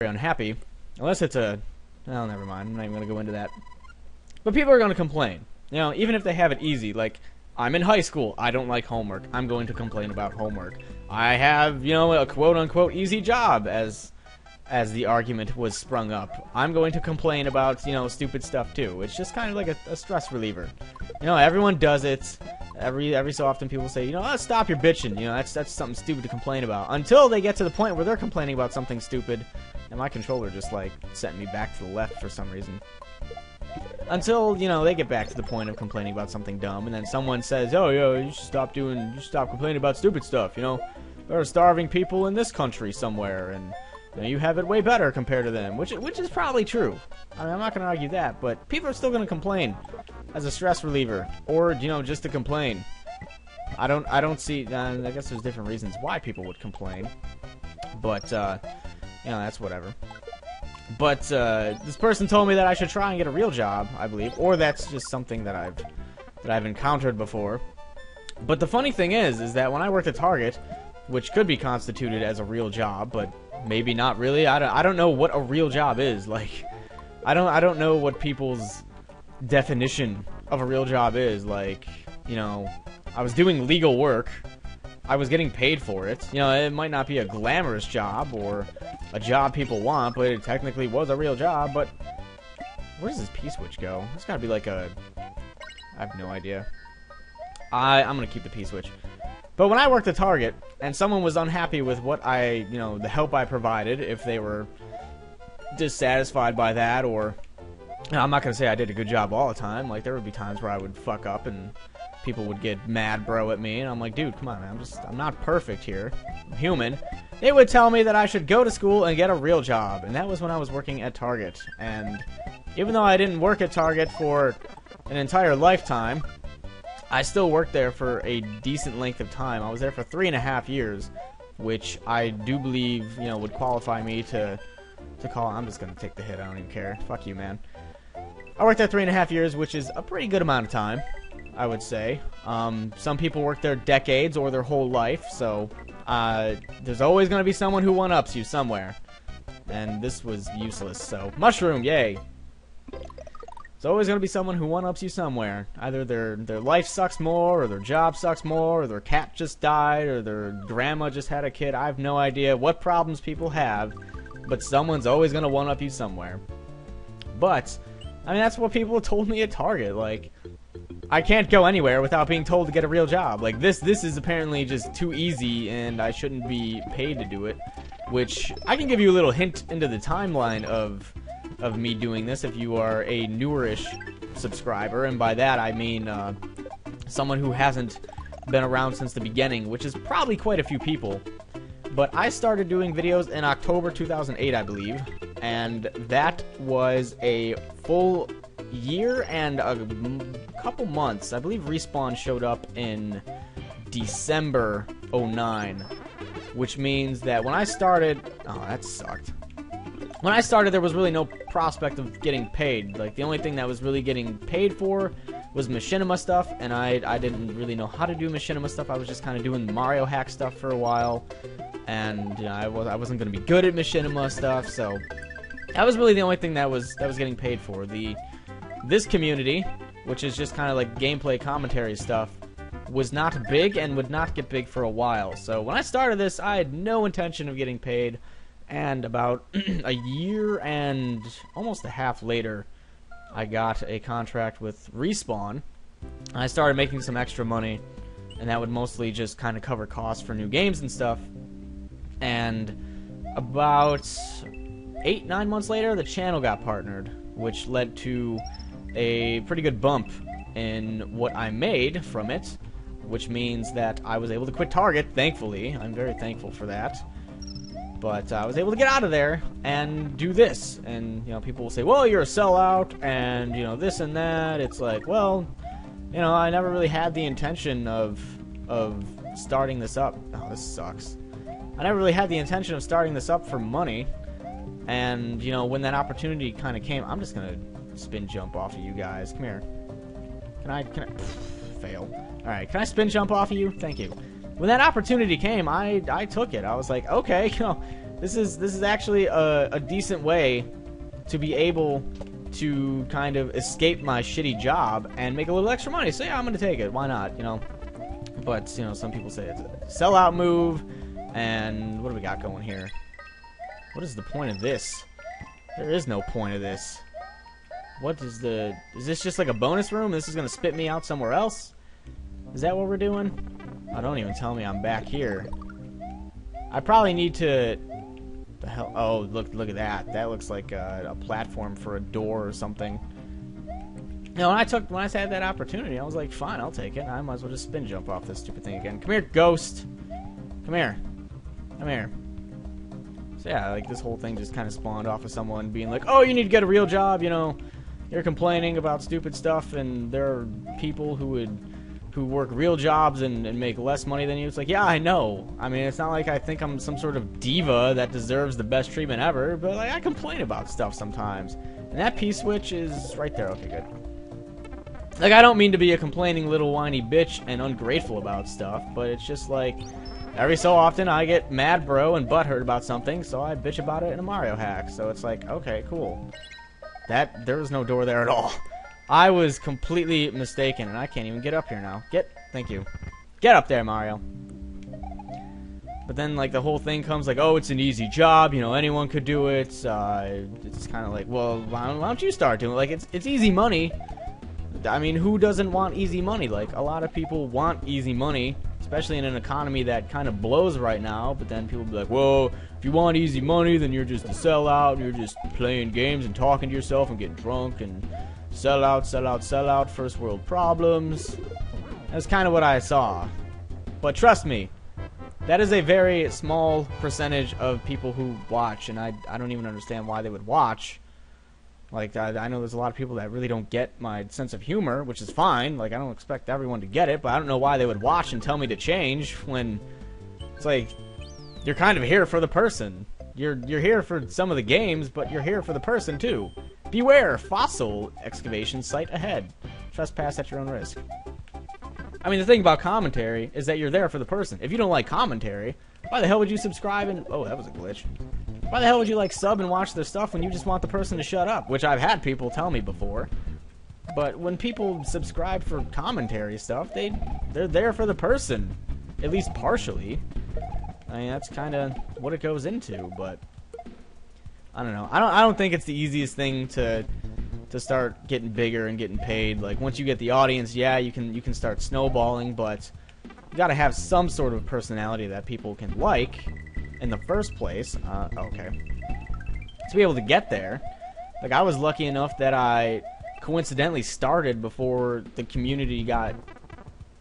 unhappy, unless it's a, well, never mind, I'm not even going to go into that. But people are going to complain, you know, even if they have it easy. Like, I'm in high school, I don't like homework, I'm going to complain about homework. I have, you know, a quote-unquote easy job, as the argument was sprung up. I'm going to complain about, you know, stupid stuff too. It's just kind of like a stress reliever. You know, everyone does it. Every so often people say, you know, oh, stop your bitching. You know, that's something stupid to complain about. Until they get to the point where they're complaining about something stupid, and my controller just, like, sent me back to the left for some reason. Until, you know, they get back to the point of complaining about something dumb, and then someone says, oh, yo, you should stop complaining about stupid stuff, you know? There are starving people in this country somewhere, and you know, you have it way better compared to them, which is probably true. I mean, I'm not going to argue that, but people are still going to complain as a stress reliever, or, you know, just to complain. I don't see, I guess there's different reasons why people would complain, but, you know, that's whatever. But, this person told me that I should try and get a real job, I believe, or that's just something that I've encountered before. But the funny thing is that when I worked at Target, which could be constituted as a real job, but maybe not really. I don't know what a real job is. Like, I don't know what people's definition of a real job is. Like, you know, I was doing legal work. I was getting paid for it. You know, it might not be a glamorous job or a job people want, but it technically was a real job. But where does this P-switch go? It's gotta be like a... I have no idea. I'm gonna keep the P-switch. But when I worked at Target, and someone was unhappy with what you know, the help I provided, if they were dissatisfied by that, or... You know, I'm not gonna say I did a good job all the time. Like, there would be times where I would fuck up and people would get mad bro at me, and I'm like, dude, come on, man, I'm not perfect here. I'm human. They would tell me that I should go to school and get a real job, and that was when I was working at Target. And even though I didn't work at Target for an entire lifetime, I still worked there for a decent length of time. I was there for 3.5 years, which I do believe, you know, would qualify me to call. I'm just gonna take the hit, I don't even care. Fuck you, man. I worked there 3.5 years, which is a pretty good amount of time, I would say. Some people work there decades or their whole life, so there's always going to be someone who one-ups you somewhere. And this was useless, so mushroom, yay! There's always going to be someone who one-ups you somewhere. Either their life sucks more, or their job sucks more, or their cat just died, or their grandma just had a kid. I have no idea what problems people have, but someone's always going to one-up you somewhere. But I mean, that's what people told me at Target. Like, I can't go anywhere without being told to get a real job. Like, this is apparently just too easy, and I shouldn't be paid to do it. Which, I can give you a little hint into the timeline of me doing this if you are a newerish subscriber. And by that, I mean someone who hasn't been around since the beginning, which is probably quite a few people. But I started doing videos in October 2008, I believe. And that was a full year and a couple months. I believe Respawn showed up in December 09, which means that when I started... Oh, that sucked. When I started, there was really no prospect of getting paid. Like, the only thing that was really getting paid for was machinima stuff, and I didn't really know how to do machinima stuff. I was just kind of doing Mario hack stuff for a while, and you know, I wasn't going to be good at machinima stuff, so... That was really the only thing that was getting paid for. This community, which is just kind of like gameplay commentary stuff, was not big and would not get big for a while. So when I started this, I had no intention of getting paid, and about a year and almost a half later, I got a contract with Respawn. I started making some extra money, and that would mostly just kind of cover costs for new games and stuff. And about 8-9 months later, the channel got partnered, which led to a pretty good bump in what I made from it, which means that I was able to quit Target, thankfully. I'm very thankful for that. But I was able to get out of there and do this. And, you know, people will say, well, you're a sellout, and, you know, this and that. It's like, well, you know, I never really had the intention of starting this up. Oh, this sucks. I never really had the intention of starting this up for money. And, you know, when that opportunity kind of came, I'm just going to spin jump off of you guys. Come here. Can I fail. Alright, can I spin jump off of you? Thank you. When that opportunity came, I took it. I was like, okay, you know, This is actually a decent way to be able to kind of escape my shitty job and make a little extra money. So yeah, I'm gonna take it. Why not? You know. But you know, some people say it's a sellout move. And what do we got going here? What is the point of this? There is no point of this. What is the... Is this just like a bonus room? This is going to spit me out somewhere else? Is that what we're doing? Oh, don't even tell me I'm back here. I probably need to... The hell... Oh, look at that. That looks like a platform for a door or something. You know, when I had that opportunity, I was like, fine, I'll take it. I might as well just spin jump off this stupid thing again. Come here, ghost. Come here. Come here. So yeah, like this whole thing just kind of spawned off of someone being like, oh, you need to get a real job, you know. You're complaining about stupid stuff, and there are people who work real jobs and make less money than you. It's like, yeah, I know. I mean, it's not like I think I'm some sort of diva that deserves the best treatment ever, but like I complain about stuff sometimes. And that P-switch is right there. Okay, good. Like, I don't mean to be a complaining little whiny bitch and ungrateful about stuff, but it's just like... Every so often, I get mad, bro, and butthurt about something, so I bitch about it in a Mario hack. So it's like, okay, cool. There was no door there at all. I was completely mistaken, and I can't even get up here now. Thank you. Get up there, Mario. But then, like, the whole thing comes like, oh, it's an easy job, you know, anyone could do it. It's kind of like, well, why don't you start doing it? Like, it's easy money. I mean, who doesn't want easy money? Like, a lot of people want easy money. Especially in an economy that kind of blows right now, but then people be like, whoa, if you want easy money, then you're just a sellout, and you're just playing games and talking to yourself and getting drunk, and sellout, sellout, sellout, first world problems. That's kind of what I saw. But trust me, that is a very small percentage of people who watch, and I don't even understand why they would watch. Like, I know there's a lot of people that really don't get my sense of humor, which is fine. Like, I don't expect everyone to get it, but I don't know why they would watch and tell me to change when it's like, you're kind of here for the person. You're here for some of the games, but you're here for the person, too. Beware, fossil excavation site ahead. Trespass at your own risk. I mean, the thing about commentary is that you're there for the person. If you don't like commentary, why the hell would you subscribe and... Oh, that was a glitch. Why the hell would you, like, sub and watch their stuff when you just want the person to shut up? Which I've had people tell me before. But when people subscribe for commentary stuff, they're there for the person. At least partially. I mean, that's kind of what it goes into, but... I don't know. I don't think it's the easiest thing to start getting bigger and getting paid. Like, once you get the audience, yeah, you can start snowballing, but you gotta have some sort of personality that people can like in the first place. Okay. To be able to get there. Like, I was lucky enough that I coincidentally started before the community got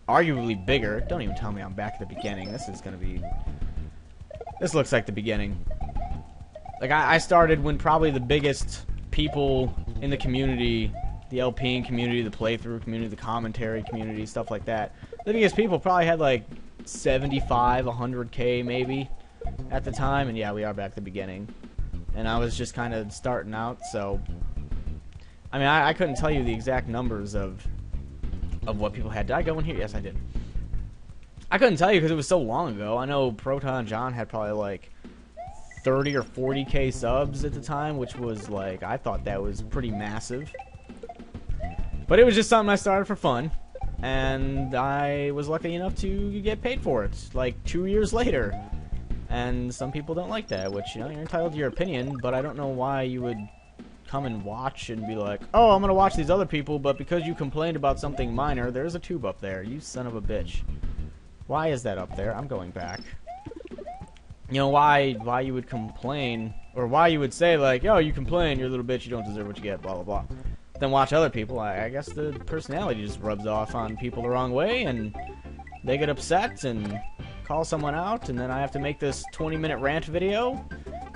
arguably bigger. Don't even tell me I'm back at the beginning. This looks like the beginning. Like, I started when probably the biggest people in the community, the LPing community, the playthrough community, the commentary community, stuff like that, the biggest people probably had like 75, 100K maybe at the time, and yeah, we are back at the beginning. And I was just kind of starting out, so I mean, I couldn't tell you the exact numbers of what people had. Did I go in here? Yes, I did. I couldn't tell you because it was so long ago. I know Proton John had probably like 30 or 40K subs at the time, which was like, I thought that was pretty massive. But it was just something I started for fun, and I was lucky enough to get paid for it, like 2 years later. And some people don't like that, which, you know, you're entitled to your opinion, but I don't know why you would come and watch and be like, oh, I'm gonna watch these other people, but because you complained about something minor, there's a tube up there, you son of a bitch. Why is that up there? I'm going back. You know, why you would complain, or why you would say, like, oh, you complain, you're a little bitch, you don't deserve what you get, blah, blah, blah. Then watch other people. I guess the personality just rubs off on people the wrong way, and they get upset and call someone out, and then I have to make this 20-minute rant video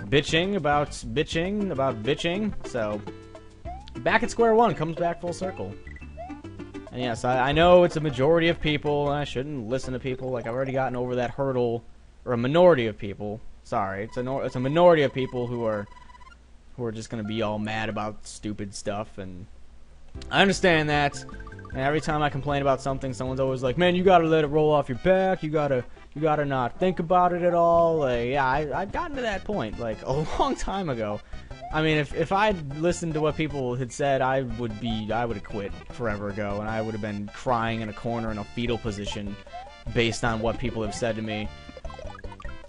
bitching about bitching. So, back at square one, comes back full circle. And yes, I know it's a majority of people, and I shouldn't listen to people. Like, I've already gotten over that hurdle. Or a minority of people. Sorry, it's a minority of people who are just gonna be all mad about stupid stuff, and I understand that. And every time I complain about something, someone's always like, "Man, you gotta let it roll off your back. You gotta You gotta not think about it at all. Like, yeah, I've gotten to that point, like, a long time ago. I mean, if I'd listened to what people had said, I would have quit forever ago, and I would have been crying in a corner in a fetal position based on what people have said to me.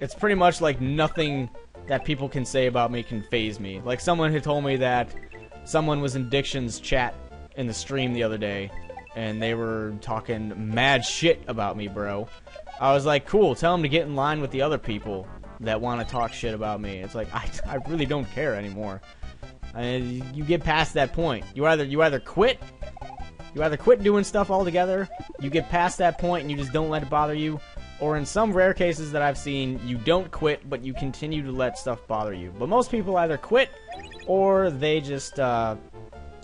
It's pretty much like nothing that people can say about me can faze me. Like, someone had told me that someone was in Diction's chat in the stream the other day, and they were talking mad shit about me, bro. I was like, cool, tell them to get in line with the other people that want to talk shit about me. It's like, I really don't care anymore. You get past that point. You either quit doing stuff altogether, you get past that point and you just don't let it bother you, or in some rare cases that I've seen, you don't quit, but you continue to let stuff bother you. But most people either quit, or they just let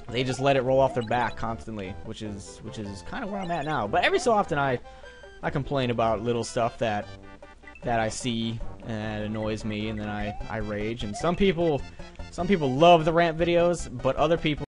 it roll off their back constantly, which is kind of where I'm at now. But every so often I complain about little stuff that I see and it annoys me, and then I rage. And some people love the rant videos, but other people